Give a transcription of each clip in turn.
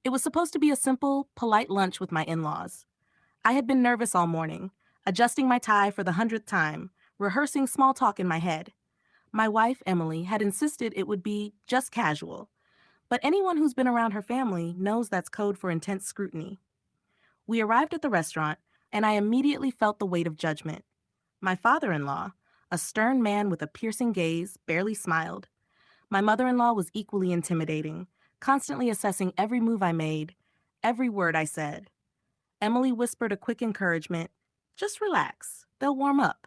It was supposed to be a simple, polite lunch with my in-laws. I had been nervous all morning, adjusting my tie for the 100th time, rehearsing small talk in my head. My wife, Emily, had insisted it would be just casual, but anyone who's been around her family knows that's code for intense scrutiny. We arrived at the restaurant, and I immediately felt the weight of judgment. My father-in-law, a stern man with a piercing gaze, barely smiled. My mother-in-law was equally intimidating, constantly assessing every move I made, every word I said. Emily whispered a quick encouragement, "Just relax, they'll warm up."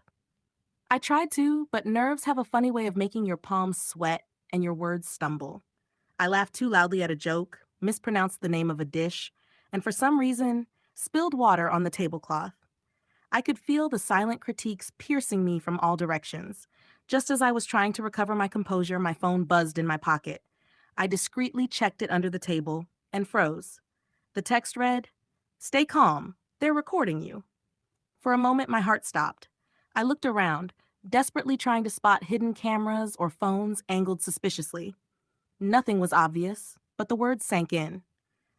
I tried to, but nerves have a funny way of making your palms sweat and your words stumble. I laughed too loudly at a joke, mispronounced the name of a dish, and for some reason, spilled water on the tablecloth. I could feel the silent critiques piercing me from all directions. Just as I was trying to recover my composure, my phone buzzed in my pocket. I discreetly checked it under the table and froze. The text read, "Stay calm. They're recording you." For a moment, my heart stopped. I looked around, desperately trying to spot hidden cameras or phones angled suspiciously. Nothing was obvious, but the words sank in.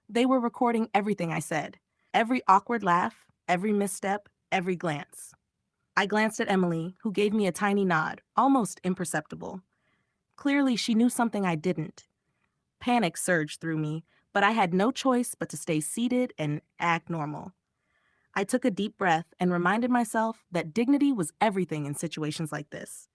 They were recording everything I said. Every awkward laugh, every misstep, every glance. I glanced at Emily, who gave me a tiny nod, almost imperceptible. Clearly, she knew something I didn't. Panic surged through me, but I had no choice but to stay seated and act normal. I took a deep breath and reminded myself that dignity was everything in situations like this.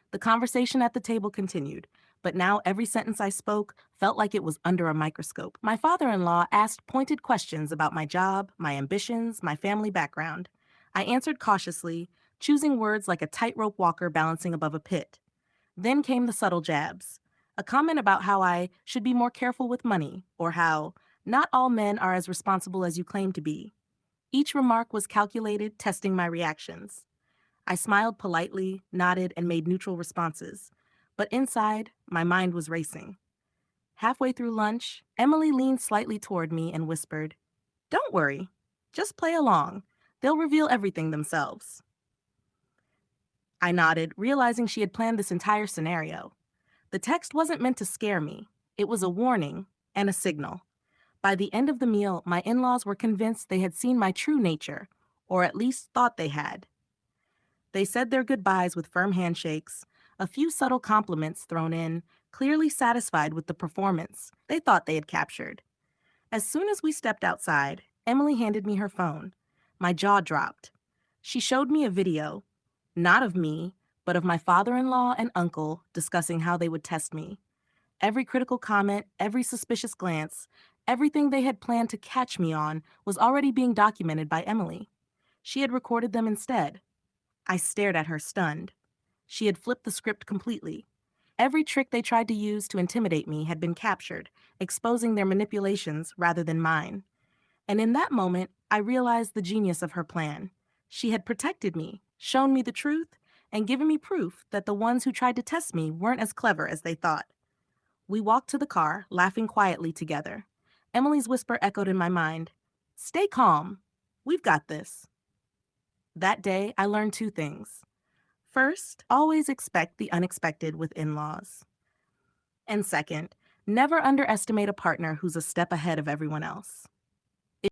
The conversation at the table continued, but now every sentence I spoke felt like it was under a microscope. My father-in-law asked pointed questions about my job, my ambitions, my family background. I answered cautiously, choosing words like a tightrope walker balancing above a pit. Then came the subtle jabs. A comment about how I should be more careful with money, or how not all men are as responsible as you claim to be. Each remark was calculated, testing my reactions. I smiled politely, nodded, and made neutral responses. But inside, my mind was racing. Halfway through lunch, Emily leaned slightly toward me and whispered, "Don't worry. Just play along. They'll reveal everything themselves." I nodded, realizing she had planned this entire scenario. The text wasn't meant to scare me. It was a warning and a signal. By the end of the meal, my in-laws were convinced they had seen my true nature, or at least thought they had. They said their goodbyes with firm handshakes, a few subtle compliments thrown in, clearly satisfied with the performance they thought they had captured. As soon as we stepped outside, Emily handed me her phone. My jaw dropped. She showed me a video, not of me, but of my father-in-law and uncle discussing how they would test me. Every critical comment, every suspicious glance, everything they had planned to catch me on was already being documented by Emily. She had recorded them instead. I stared at her, stunned. She had flipped the script completely. Every trick they tried to use to intimidate me had been captured, exposing their manipulations rather than mine. And in that moment, I realized the genius of her plan. She had protected me, shown me the truth, and given me proof that the ones who tried to test me weren't as clever as they thought. We walked to the car, laughing quietly together. Emily's whisper echoed in my mind, "Stay calm. We've got this." That day, I learned two things. First, always expect the unexpected with in-laws. And second, never underestimate a partner who's a step ahead of everyone else.